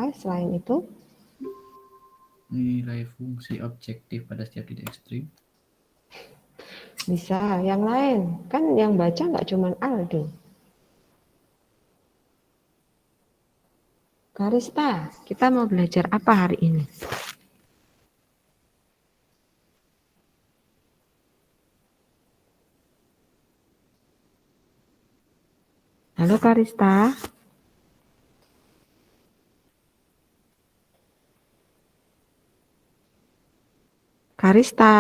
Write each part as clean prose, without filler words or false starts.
apa selain itu? Nilai fungsi objektif pada setiap titik ekstrim. Bisa, yang lain. Kan yang baca nggak cuma Aldo. Karista, kita mau belajar apa hari ini? Halo Karista. Karista.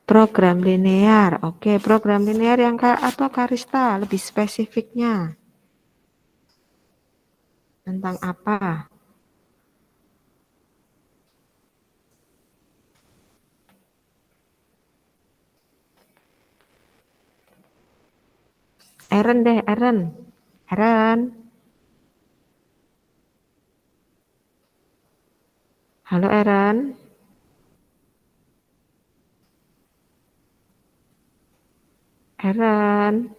Program linear. Oke, program linear yang kayak apa Karista? Lebih spesifiknya. Tentang apa? Eren deh, Eren. Eren. Halo Eren. Eren.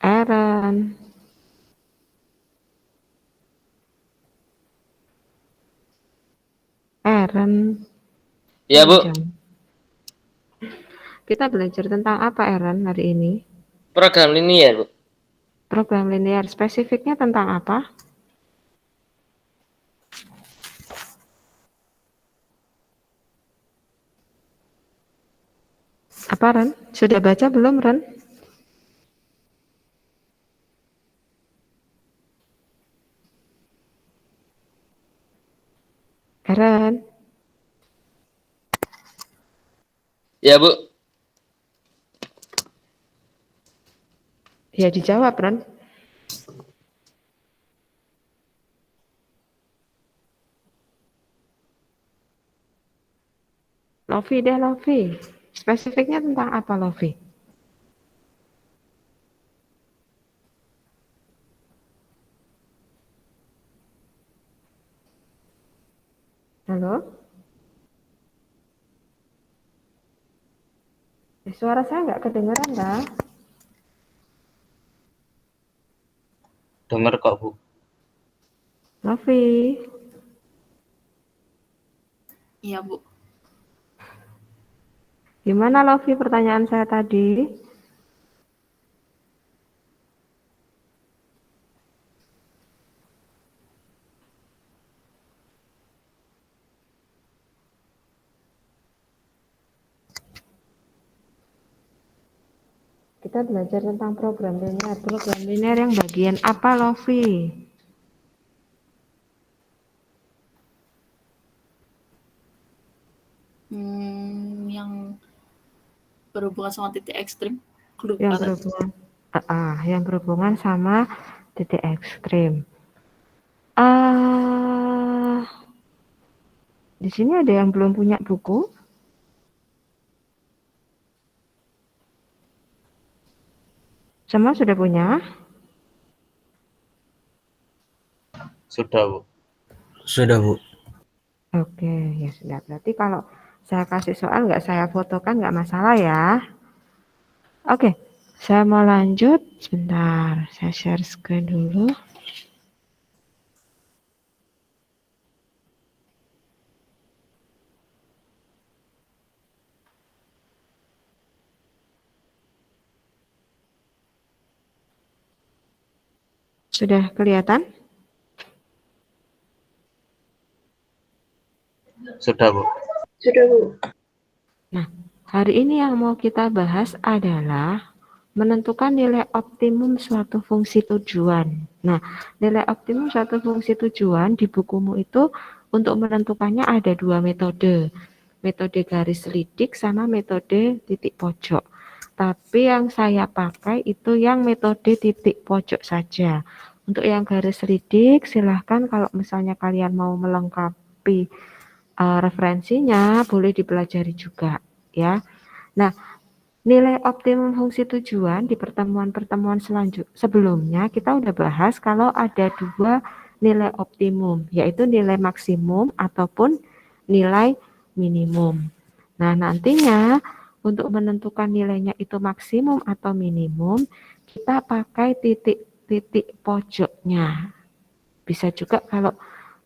Eren. Eren. Ya, Bu. Kita belajar tentang apa Eren hari ini? Program linear, Bu. Program linear spesifiknya tentang apa? Apa Ren? Sudah baca belum Ren? Ren? Ya, Bu. Ya dijawab Ren. Lofi deh Lofi. Spesifiknya tentang apa Lofi? Halo? Suara saya nggak kedengeran dah. Dengar kok, Bu. Lofi. Iya, Bu. Gimana Lofi pertanyaan saya tadi? Kita belajar tentang program linear. Program linear yang bagian apa Lofi? Yang berhubungan sama titik ekstrim. Yang berhubungan sama titik ekstrim. Di sini ada yang belum punya buku? Semua sudah punya? Sudah, Bu. Sudah, Bu. Oke, ya sudah. Berarti kalau saya kasih soal nggak saya fotokan nggak masalah ya. Oke, saya mau lanjut. Sebentar, saya share screen dulu. Sudah kelihatan? Sudah, Bu. Sudah, Bu. Nah, hari ini yang mau kita bahas adalah menentukan nilai optimum suatu fungsi tujuan. Nah, nilai optimum suatu fungsi tujuan di bukumu itu untuk menentukannya ada dua metode. Metode garis lidik sama metode titik pojok. Tapi yang saya pakai itu yang metode titik pojok saja. Untuk yang garis lidik silahkan kalau misalnya kalian mau melengkapi referensinya boleh dipelajari juga ya. Nah, nilai optimum fungsi tujuan di pertemuan-pertemuan sebelumnya kita udah bahas kalau ada dua nilai optimum, yaitu nilai maksimum ataupun nilai minimum. Nah, nantinya untuk menentukan nilainya itu maksimum atau minimum, kita pakai titik-titik pojoknya. Bisa juga kalau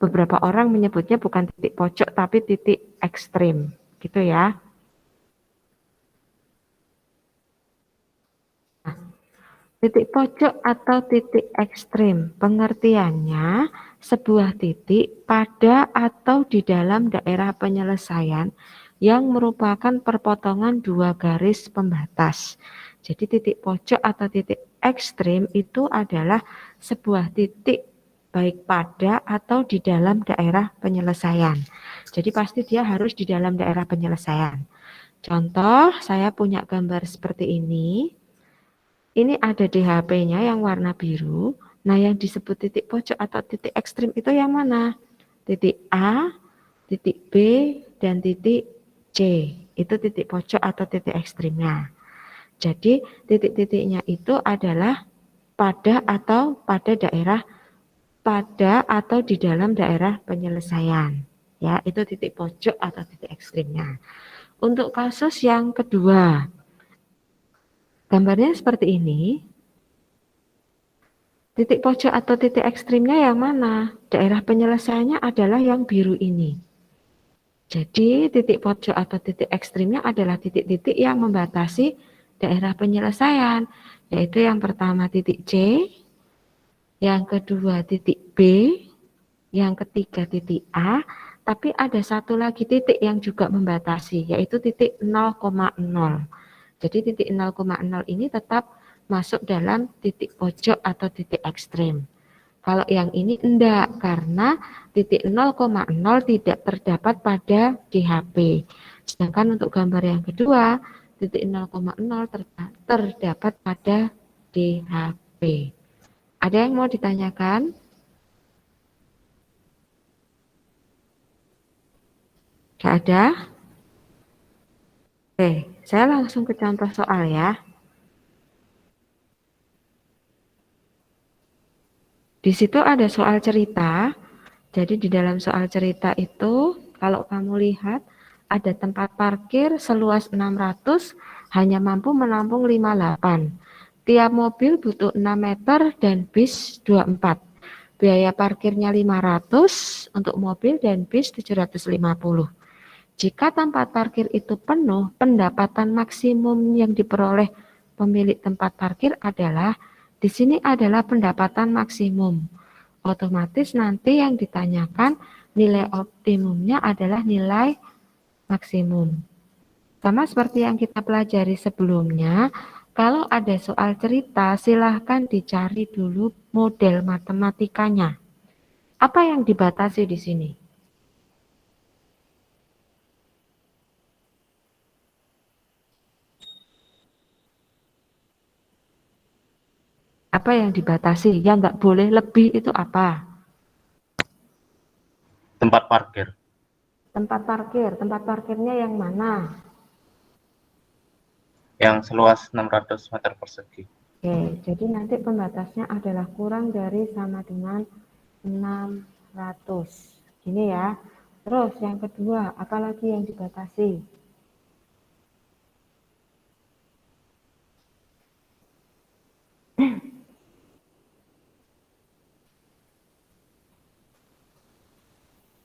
beberapa orang menyebutnya bukan titik pojok tapi titik ekstrim, gitu ya. Nah, titik pojok atau titik ekstrim, pengertiannya sebuah titik pada atau di dalam daerah penyelesaian yang merupakan perpotongan dua garis pembatas. Jadi titik pojok atau titik ekstrim itu adalah sebuah titik baik pada atau di dalam daerah penyelesaian. Jadi pasti dia harus di dalam daerah penyelesaian. Contoh, saya punya gambar seperti ini. Ini ada di HP-nya yang warna biru. Nah, yang disebut titik pojok atau titik ekstrim itu yang mana? Titik A, titik B, dan titik C. Itu titik pojok atau titik ekstrimnya. Jadi, titik-titiknya itu adalah pada atau di dalam daerah penyelesaian. Ya, itu titik pojok atau titik ekstrimnya. Untuk kasus yang kedua, gambarnya seperti ini. Titik pojok atau titik ekstrimnya yang mana? Daerah penyelesaiannya adalah yang biru ini. Jadi titik pojok atau titik ekstrimnya adalah titik-titik yang membatasi daerah penyelesaian, yaitu yang pertama titik C, yang kedua titik B, yang ketiga titik A, tapi ada satu lagi titik yang juga membatasi, yaitu titik 0,0. Jadi titik 0,0 ini tetap masuk dalam titik pojok atau titik ekstrim. Kalau yang ini enggak, karena titik 0,0 tidak terdapat pada GHP. Sedangkan untuk gambar yang kedua, titik 0,0 terdapat pada DHP. Ada yang mau ditanyakan? Tidak ada? Oke, saya langsung ke contoh soal ya. Di situ ada soal cerita. Jadi di dalam soal cerita itu, kalau kamu lihat, ada tempat parkir seluas 600, hanya mampu menampung 58. Tiap mobil butuh 6 meter dan bis 24. Biaya parkirnya 500 untuk mobil dan bis 750. Jika tempat parkir itu penuh, pendapatan maksimum yang diperoleh pemilik tempat parkir adalah, di sini adalah pendapatan maksimum. Otomatis nanti yang ditanyakan nilai optimumnya adalah nilai maksimum. Sama seperti yang kita pelajari sebelumnya, kalau ada soal cerita silahkan dicari dulu model matematikanya. Apa yang dibatasi di sini? Apa yang dibatasi? Yang nggak boleh lebih itu apa? Tempat parkir. Tempat parkir. Tempat parkirnya yang mana? Yang seluas 600 meter persegi. Oke, jadi nanti pembatasnya adalah kurang dari sama dengan 600. Gini ya. Terus yang kedua, apalagi yang dibatasi?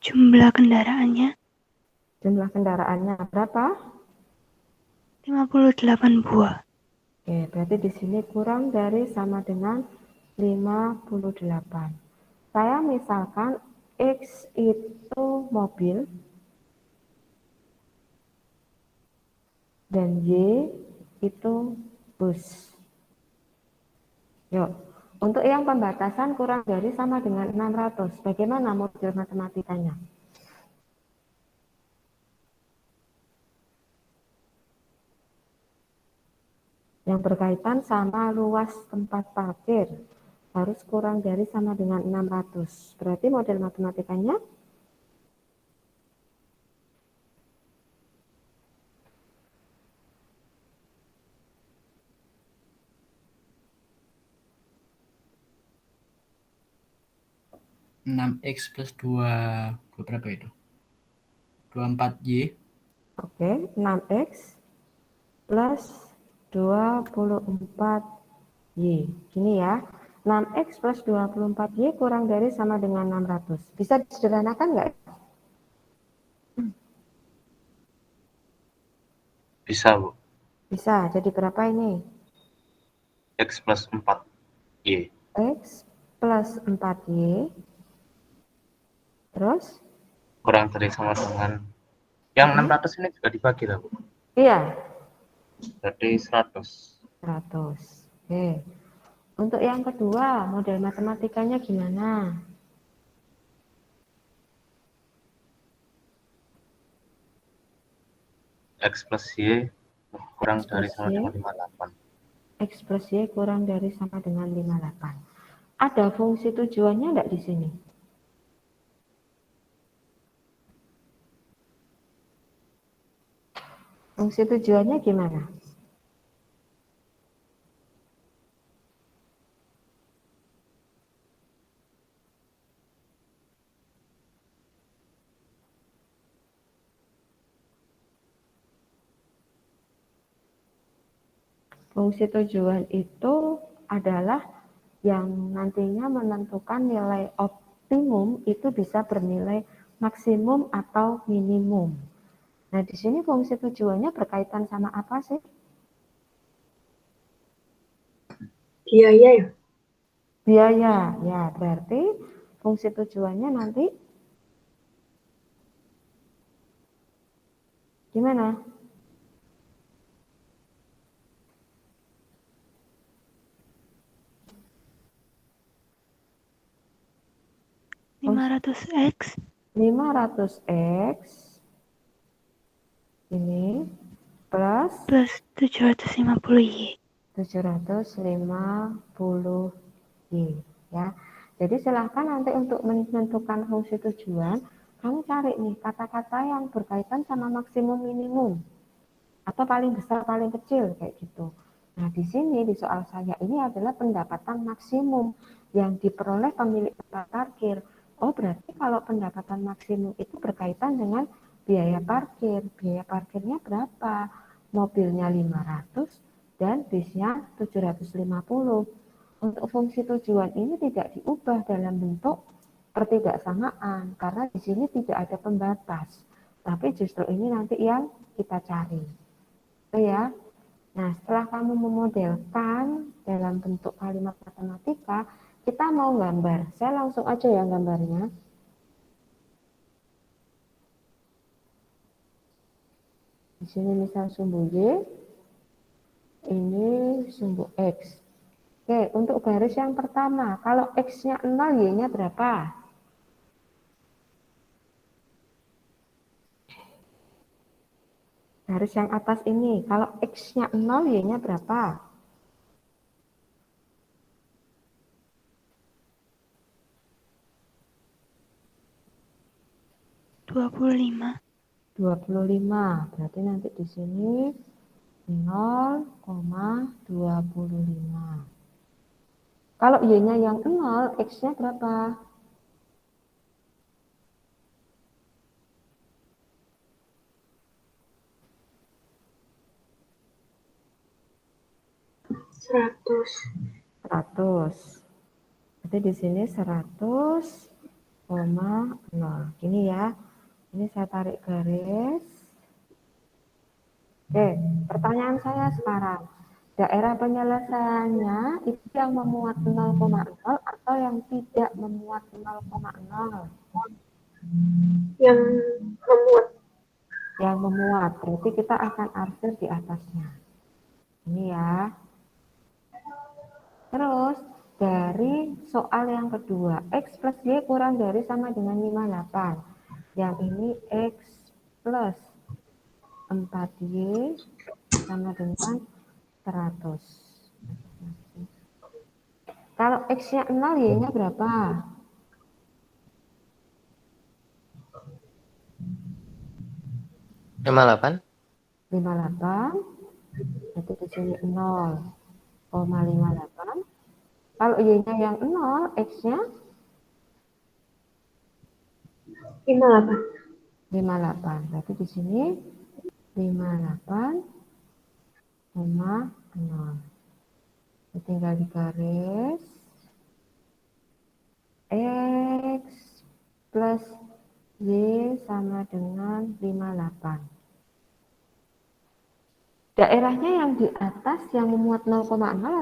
Jumlah kendaraannya Jumlah kendaraannya berapa? 58 buah. Oke, berarti di sini kurang dari sama dengan 58. Saya misalkan X itu mobil dan Y itu bus. Yuk, untuk yang pembatasan kurang dari sama dengan 600. Bagaimana model matematikanya? Yang berkaitan sama luas tempat parkir harus kurang dari sama dengan 600. Berarti model matematikanya X plus 2 berapa itu? 24Y. Oke, 6X plus 24Y. Gini ya, 6X plus 24Y kurang dari sama dengan 600. Bisa disederhanakan nggak? Bisa, Bu. Bisa, jadi berapa ini? X plus 4Y. X plus 4Y. Terus? Kurang dari sama dengan. Yang 600 ini juga dibagi, lah, Bu. Iya, Jadi 100. 100. Oke. Untuk yang kedua, model matematikanya gimana? X plus Y kurang X dari plus sama Y. dengan 58. X plus Y kurang dari sama dengan 58. Ada fungsi tujuannya enggak di sini? Fungsi tujuannya gimana? Fungsi tujuan itu adalah yang nantinya menentukan nilai optimum itu bisa bernilai maksimum atau minimum. Nah, di sini fungsi tujuannya berkaitan sama apa sih? Biaya ya? Biaya. Ya, berarti fungsi tujuannya nanti gimana? X 500X ini plus plus 750Y. 750Y ya. Jadi silahkan nanti untuk menentukan fungsi tujuan, kamu cari nih kata-kata yang berkaitan sama maksimum minimum atau paling besar paling kecil kayak gitu. Nah, di sini di soal saya ini adalah pendapatan maksimum yang diperoleh pemilik tempat parkir. Oh, berarti kalau pendapatan maksimum itu berkaitan dengan biaya parkir. Biaya parkirnya berapa? Mobilnya 500 dan bisnya 750. Untuk fungsi tujuan ini tidak diubah dalam bentuk pertidaksamaan karena di sini tidak ada pembatas. Tapi justru ini nanti yang kita cari. Itu ya. Nah, setelah kamu memodelkan dalam bentuk kalimat matematika, kita mau gambar. Saya langsung aja ya gambarnya. Di sini misal sumbu Y, ini sumbu X. Oke, untuk garis yang pertama, kalau X-nya 0, Y-nya berapa? Garis yang atas ini, kalau X-nya 0, Y-nya berapa? Rp25. 25. Berarti nanti di sini 0,25. Kalau Y-nya yang 0, X-nya berapa? Seratus. 100. Berarti di sini 100,0. Gini ya. Ini saya tarik garis. Oke, pertanyaan saya sekarang. Daerah penyelesaiannya itu yang memuat 0,0 atau yang tidak memuat 0,0? Yang memuat. Yang memuat. Berarti kita akan arsir di atasnya. Ini ya. Terus, dari soal yang kedua, X plus Y kurang dari sama dengan 58. Yang ini X plus 4Y sama dengan 100. Kalau X-nya 0, Y-nya berapa? 58. 58. Berarti di sini 0,58. Kalau Y-nya yang 0, X-nya 58. 58. Berarti di sini 58,0. Tinggal digaris X plus Y sama dengan 58. Daerahnya yang di atas yang memuat 0,0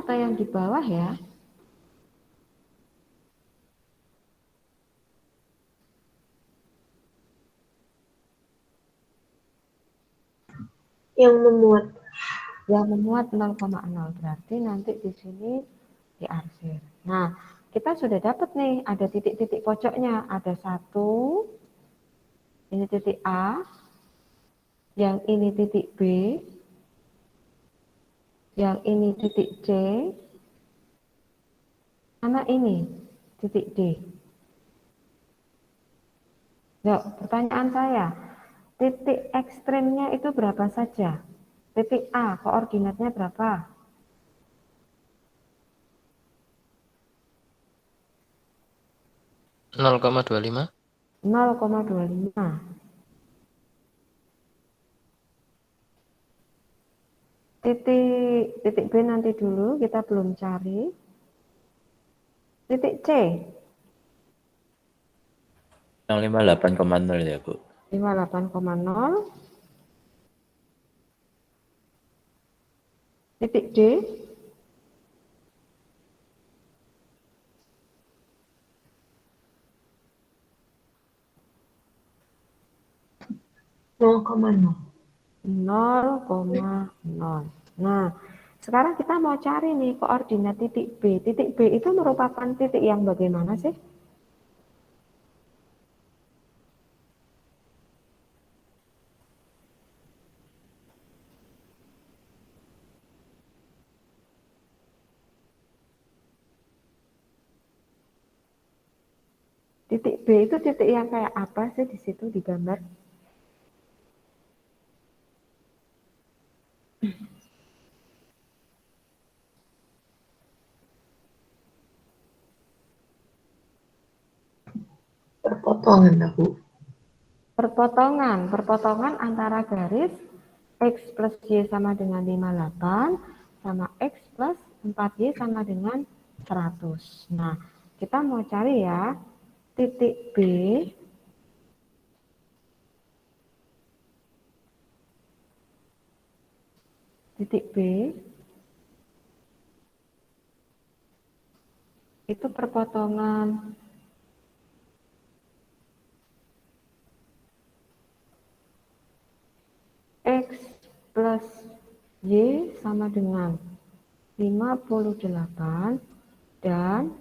atau yang di bawah ya? Yang memuat. Yang memuat 0,0. Berarti nanti di sini diarsir. Nah, kita sudah dapat nih, ada titik-titik pojoknya. Ada 1, ini titik A, yang ini titik B, yang ini titik C, sama ini titik D. Yuk, pertanyaan saya, titik ekstrimnya itu berapa saja? Titik A, koordinatnya berapa? Nol koma 25. 0,25. Titik B nanti dulu, kita belum cari. Titik C, Yang 58,0 ya, Bu. 58,0. Titik D, Nol koma nol. 0,0. Nah, sekarang kita mau cari nih koordinat titik B. Titik B itu merupakan titik yang bagaimana sih? Titik B itu titik yang kayak apa sih di situ di gambar? Perpotongan lah, Bu. Perpotongan antara garis X plus Y sama dengan 58 sama X plus 4Y sama dengan 100. Nah, kita mau cari ya titik B itu perpotongan X plus Y sama dengan 58 dan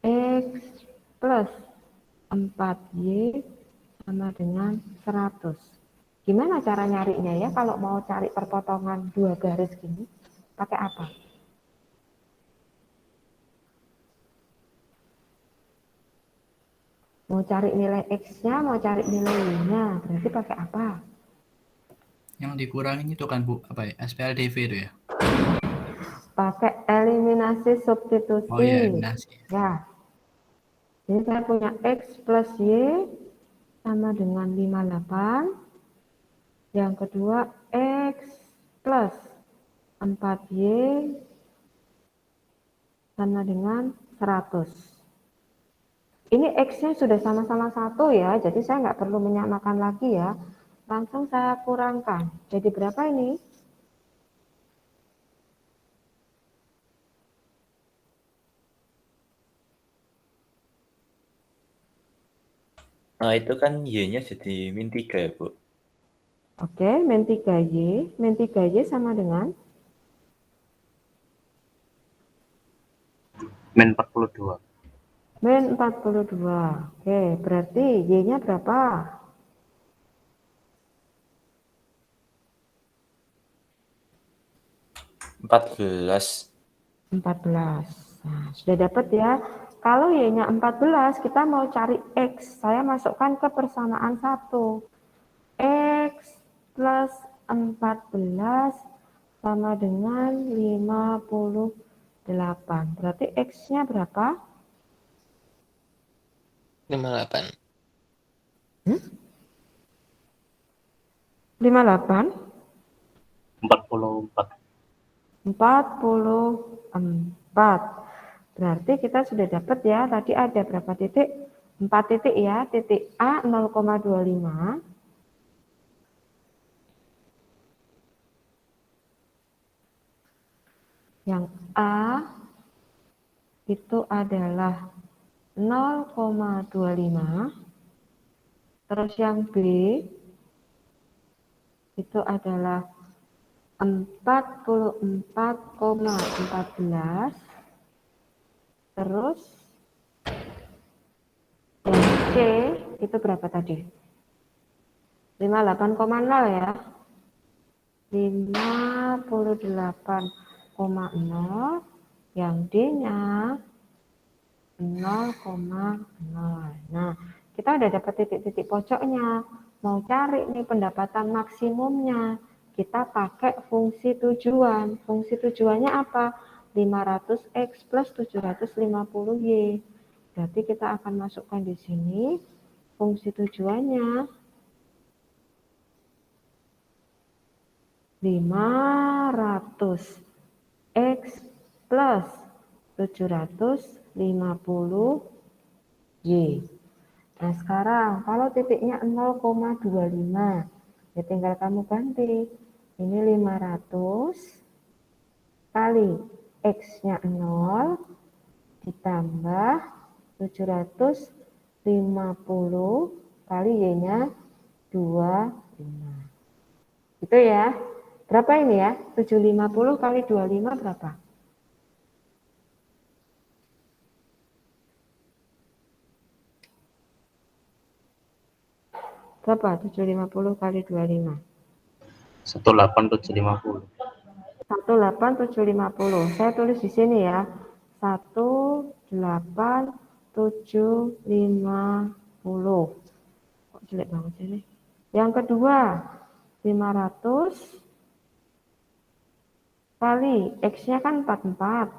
X plus 4Y sama dengan 100. Gimana cara nyarinya ya kalau mau cari perpotongan dua garis gini? Pakai apa? Mau cari nilai X-nya, mau cari nilai Y-nya, berarti pakai apa? Yang dikurangin itu kan, Bu, apa ya? SPLDV itu ya? Pakai eliminasi substitusi. Oh iya, eliminasi. Ya. Jadi saya punya X plus Y sama dengan 58. Yang kedua X plus 4Y sama dengan 100. Ini X-nya sudah sama-sama 1 ya, jadi saya nggak perlu menyamakan lagi ya. Langsung saya kurangkan. Jadi berapa ini? Nah, itu kan Y-nya jadi min 3 ya, Bu. Oke, min 3Y. Min 3Y sama dengan? Min 42. Min 42. Oke, berarti Y-nya berapa? 14. 14. Nah, sudah dapat ya. Kalau Y-nya 14, kita mau cari X. Saya masukkan ke persamaan 1. X plus 14 sama dengan 58. Berarti X-nya berapa? 58. 58? 44. 44. Berarti kita sudah dapat ya, tadi ada berapa titik? 4 titik ya, titik A 0,25. Yang A itu adalah 0,25. Terus yang B itu adalah 44,14. Terus yang C itu berapa tadi? 58,0 ya. 58,0. Yang D-nya 0,0. Nah, kita udah dapat titik-titik pojoknya. Mau cari nih pendapatan maksimumnya. Kita pakai fungsi tujuan. Fungsi tujuannya apa? 500X plus 750Y. Berarti kita akan masukkan di sini fungsi tujuannya 500X plus 750Y. Nah sekarang kalau titiknya 0,25 ya tinggal kamu ganti. Ini 500 kali X-nya 0 ditambah 750 kali Y-nya 25. Gitu ya. Berapa ini ya? 750 kali 25 berapa? Berapa? 750 kali 25. 18750. 18750. Saya tulis di sini ya. 18750. Kok jelek banget ini? Yang kedua, 500 kali X-nya kan 44.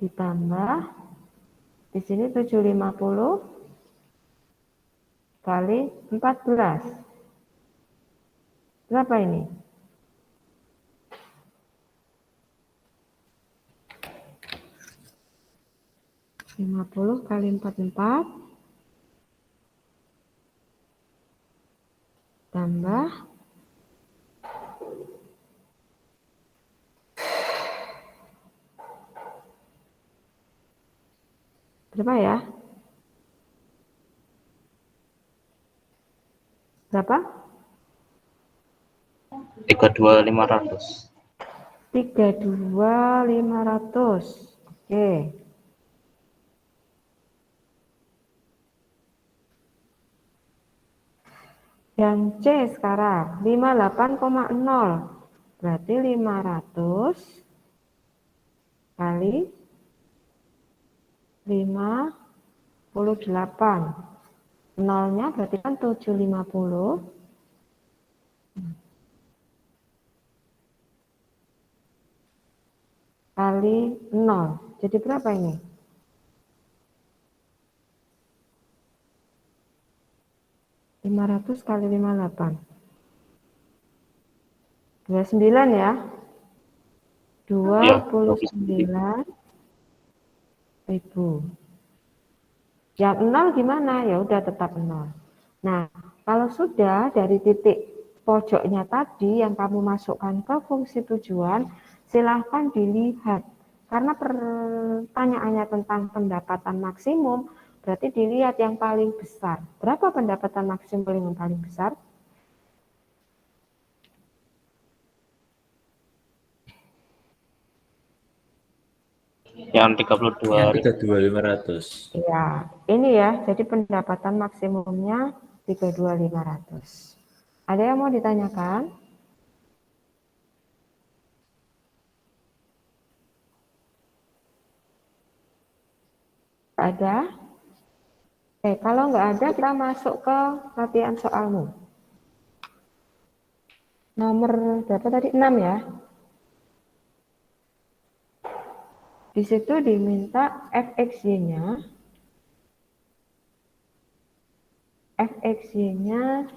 Ditambah di sini 750 kali 14. Berapa ini? (50 kali 44) tambah 32.500. Berapa ya? Berapa? 32.500. 32.500. Oke. Yang C sekarang 58,0. Berarti 500 kali 58. Nolnya berarti kan 750. Kali 0. Jadi berapa ini? (500 kali 58). 29 ya. 29.000. Yang 0 gimana? Ya udah tetap 0. Nah, kalau sudah dari titik pojoknya tadi yang kamu masukkan ke fungsi tujuan, silahkan dilihat. Karena pertanyaannya tentang pendapatan maksimum, berarti dilihat yang paling besar. Berapa pendapatan maksimum yang paling besar? Yang 32. 32.500. Ya, ini ya. Jadi pendapatan maksimumnya 32.500. Ada yang mau ditanyakan? Ada? Oke, kalau nggak ada, kita masuk ke latihan soalmu. Nomor berapa tadi? 6 ya. Di situ diminta fxy-nya fx-y-nya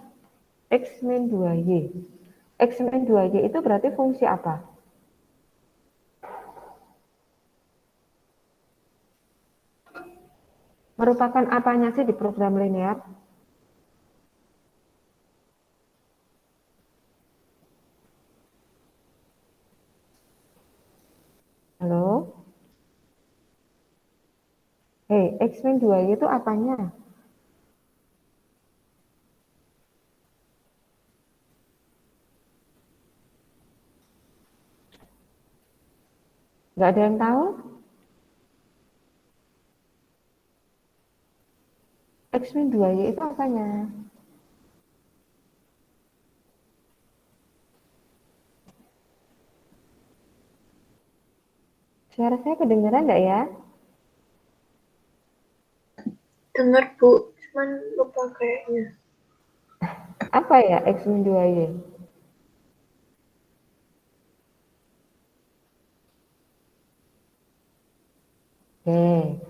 x min 2y. X min 2y itu berarti fungsi apa? Merupakan apanya sih di program linear? Halo? Hei, X min 2Y itu apanya? Nggak ada yang tahu? X min 2Y itu apanya? Suara saya kedengeran nggak ya? Dengar Bu, cuman lupa kayaknya. Apa ya X min 2Y? Oke,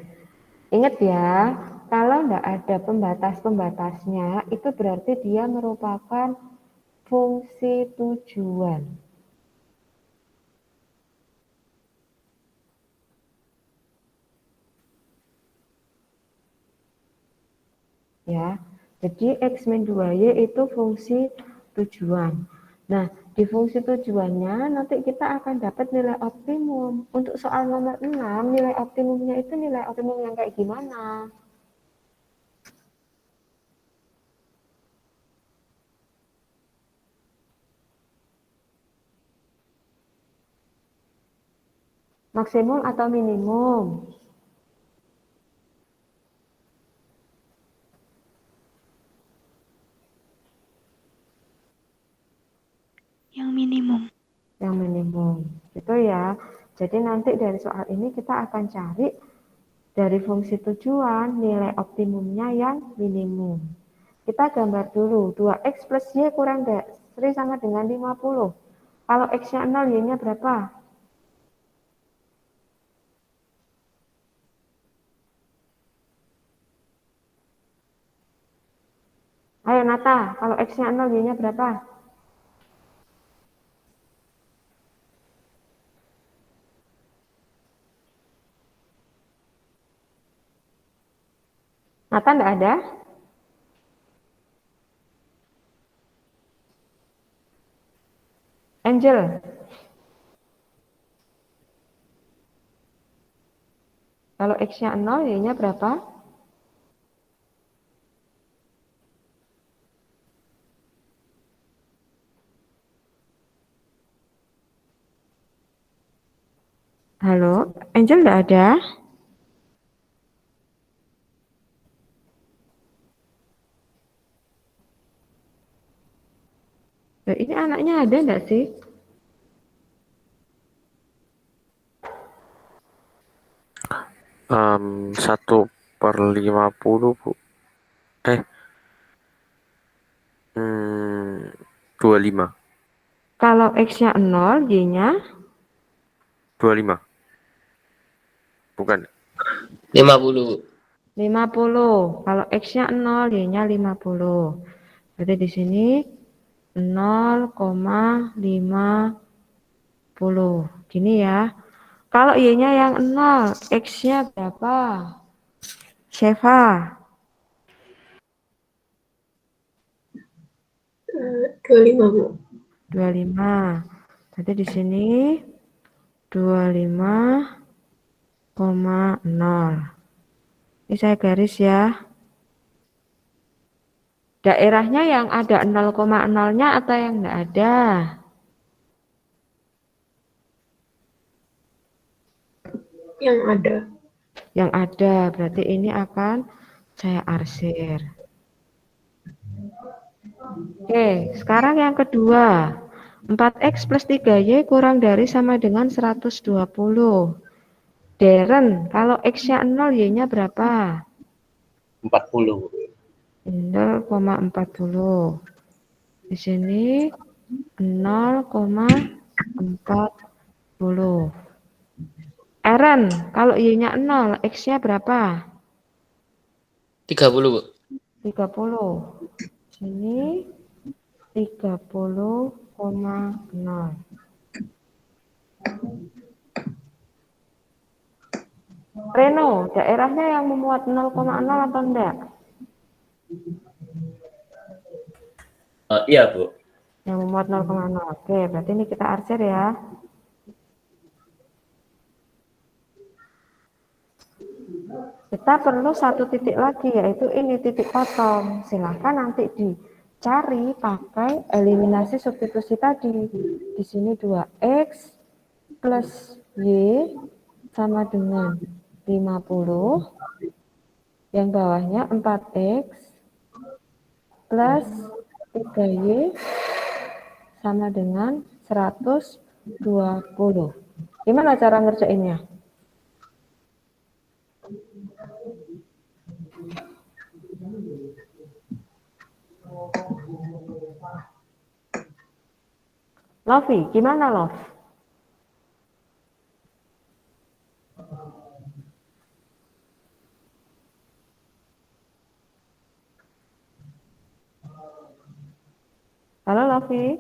ingat ya, kalau nggak ada pembatas-pembatasnya, itu berarti dia merupakan fungsi tujuan. Ya, jadi X min 2Y itu fungsi tujuan. Nah, di fungsi tujuannya nanti kita akan dapat nilai optimum. Untuk soal nomor 6, nilai optimumnya itu nilai optimum yang kayak gimana? Maksimum atau minimum? Yang minimum. Yang minimum. Itu ya. Jadi nanti dari soal ini kita akan cari dari fungsi tujuan nilai optimumnya yang minimum. Kita gambar dulu. 2x plus y kurang dari sama dengan 50. Kalau x-nya 0, y-nya berapa? Ayo Nata, kalau x-nya 0, y-nya berapa? Nata enggak ada? Angel. Kalau x-nya 0, y-nya berapa? Halo, Angel enggak ada? Loh, ini anaknya ada enggak sih? Um, 1/50 Bu. 25. Kalau x-nya 0, y-nya 25. Bukan. 50. 50. Kalau x-nya 0, y-nya 50. Berarti di sini 0,50. Gini ya. Kalau y-nya yang 0, x-nya berapa? Sheva. 25 Bu. 25. Berarti di sini 25,0. Ini saya garis ya. Daerahnya yang ada 0,0-nya atau yang enggak ada? Yang ada. Yang ada, berarti ini akan saya arsir. Oke, sekarang yang kedua. 4x plus 3y kurang dari sama dengan 120. Deren, kalau x-nya 0, y-nya berapa? 40. 0,40. Di sini 0,40. Eren, kalau y-nya 0, x-nya berapa? 30, Bu. 30. Sini 30,0. Reno, daerahnya yang memuat 0,0 atau enggak? Iya, Bu. Yang memuat 0,0. Oke, berarti ini kita arsir ya. Kita perlu satu titik lagi, yaitu ini titik kosong. Silahkan nanti dicari pakai eliminasi substitusi tadi. Di sini 2x plus y sama dengan 50. Yang bawahnya 4x plus 3y sama dengan 120. Gimana cara ngerjainnya? Lovi, gimana Lov? Halo Lovi.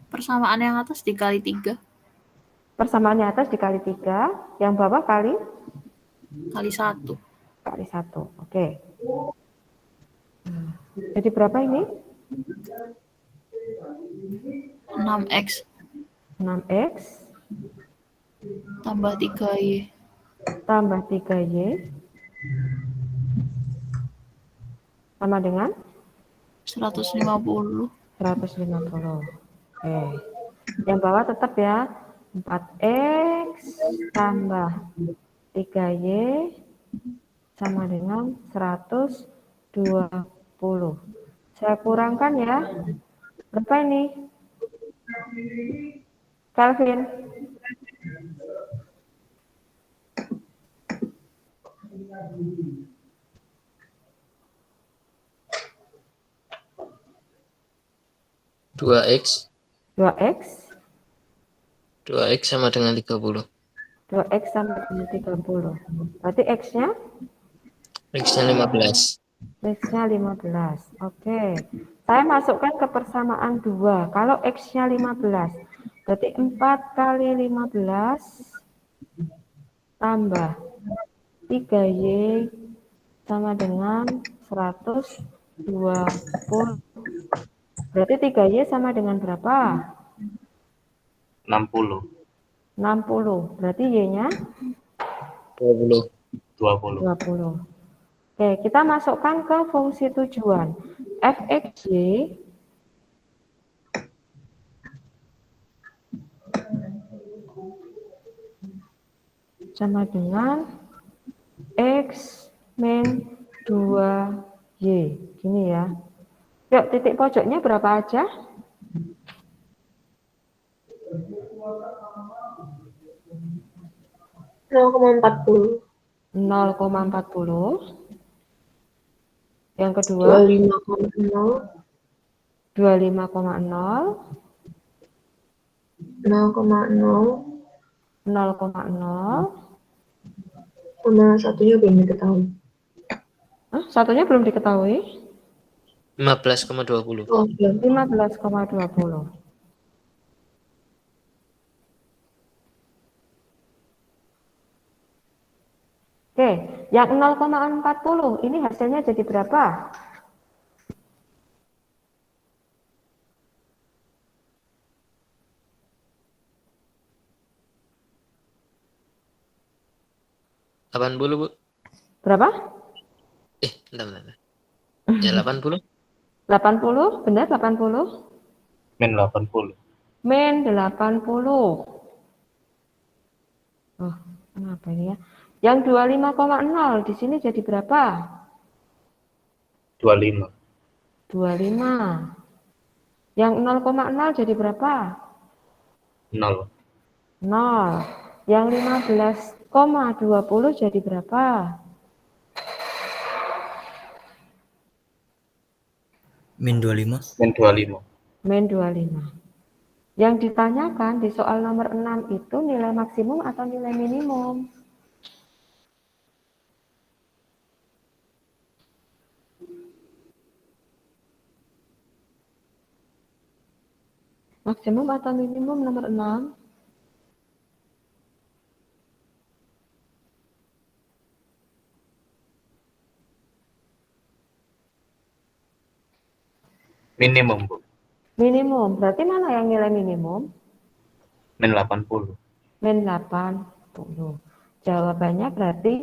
Persamaan yang atas dikali 3 Persamaannya atas dikali 3, yang bawah kali kali 1. kali 1. Oke. Jadi berapa ini? 6x 6x tambah 3y tambah 3y sama dengan 150. 150. Oke. Yang bawah tetap ya. 4x tambah 3y sama dengan 120. Saya kurangkan ya. Berapa ini? Calvin. Dua X 2x 2X sama dengan 30. 2x sama dengan 30. Berarti x-nya? X-nya 15. X-nya 15. Oke. Saya masukkan ke persamaan 2. Kalau x-nya 15, berarti 4 kali 15 tambah 3y sama dengan 120. Berarti 3y sama dengan berapa? 60. 60. Berarti y-nya 20. 20. Oke, kita masukkan ke fungsi tujuan. Fxy sama dengan x min 2y. Gini ya. Yuk, titik pojoknya berapa aja? $0,40. 0,40. Yang kedua 25,0. 25,0. 0,0 0,0. sama satunya belum diketahui. Satunya belum diketahui. 15,20. Oh, belum. 15,20. Oke, yang 0,40 ini hasilnya jadi berapa? Delapan puluh, Bu. Berapa? Bentar. Ya, 80. 80, benar 80? Min 80. Min 80. Oh, kenapa ini ya? Yang 25,0 di sini jadi berapa? 25. 25. Yang 0,0 jadi berapa? 0. 0. Yang 15,20 jadi berapa? Min 25. Min 25. Min 25. Yang ditanyakan di soal nomor 6 itu nilai maksimum atau nilai minimum? Maksimum atau minimum nomor 6? Minimum, Bu. Minimum. Berarti mana yang nilai minimum? Min 80. Min 80. Jawabannya berarti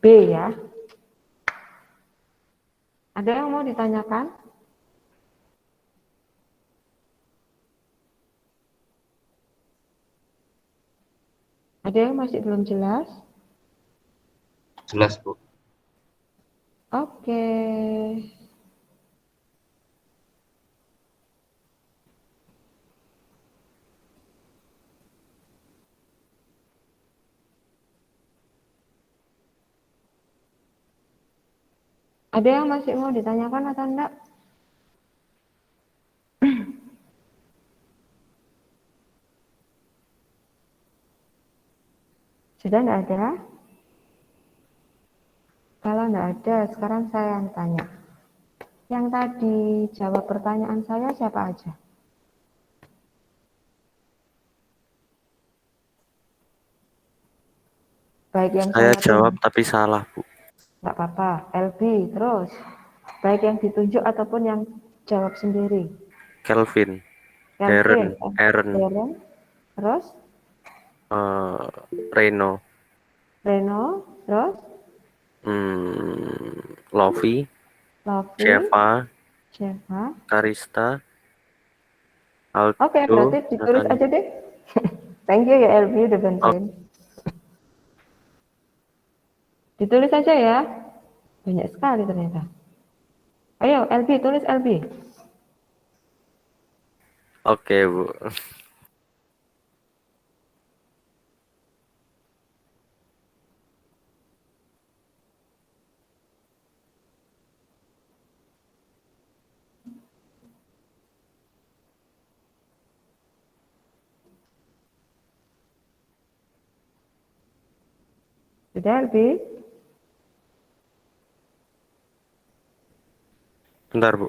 B ya. Ada yang mau ditanyakan? Ada yang masih belum jelas? Jelas, Bu. Oke. Ada yang masih mau ditanyakan atau enggak? Sudah enggak ada? Kalau enggak ada, sekarang saya yang tanya. Yang tadi jawab pertanyaan saya siapa aja? Baik yang Saya saya jawab tunjuk, tapi salah, Bu. enggak apa-apa. LB, terus. Baik yang ditunjuk ataupun yang jawab sendiri. Kelvin, Kelvin, Aaron, Darren, terus eh, Reno, Reno, terus Lovi, Lovi, Sheva, Sheva. Karista, Oke, Aldo, berarti ditulis Nathan. aja deh. Thank you ya LB udah bantuin. Ditulis aja ya. Banyak sekali ternyata. Ayo LB, tulis LB. Oke, Bu. Sudah LB? Bentar, Bu.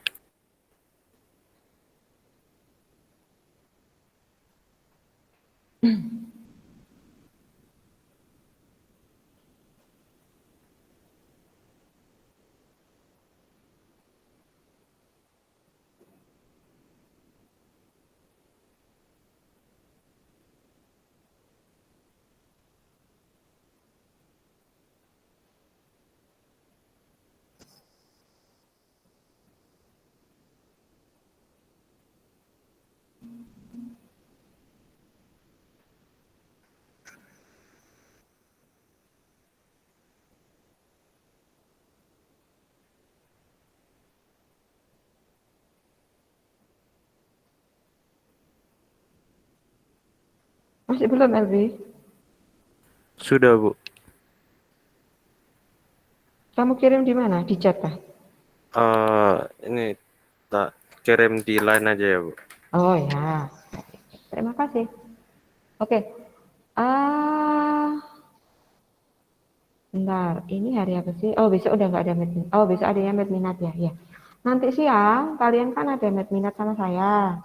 Masih belum LB? Sudah, Bu. Kamu kirim di mana? Di chat kah? Ini tak kirim di line aja ya, Bu. Oh ya. Terima kasih. Oke. Bentar, ini hari apa sih? Oh, besok udah nggak ada medminat. Oh, besok adanya medminat ya. Ya. Nanti siang kalian kan ada medminat sama saya.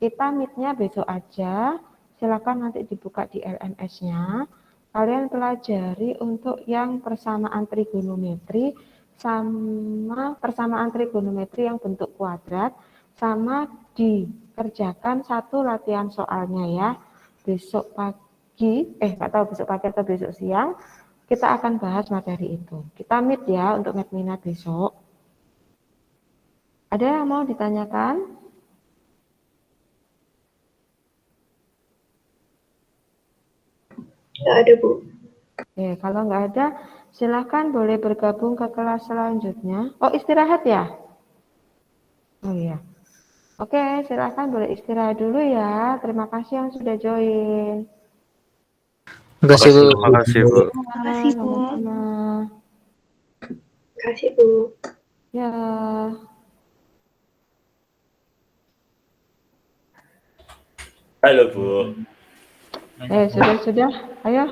Kita meetnya besok aja. Silakan nanti dibuka di LMS-nya. Kalian pelajari untuk yang persamaan trigonometri sama persamaan trigonometri yang bentuk kuadrat sama dikerjakan satu latihan soalnya ya. Besok pagi, nggak tahu besok pagi atau besok siang, kita akan bahas materi itu. Kita meet ya untuk medminat besok. Ada yang mau ditanyakan? Nggak ada, Bu. Oke, kalau nggak ada, silakan boleh bergabung ke kelas selanjutnya. Oh, istirahat ya? Oh iya. Oke, silakan boleh istirahat dulu ya. Terima kasih yang sudah join. Makasih, Bu. Makasih, Bu. Makasih, Bu. Sama-sama. Kasih, Bu. Ya. Halo, Bu. Sudah. Ayo.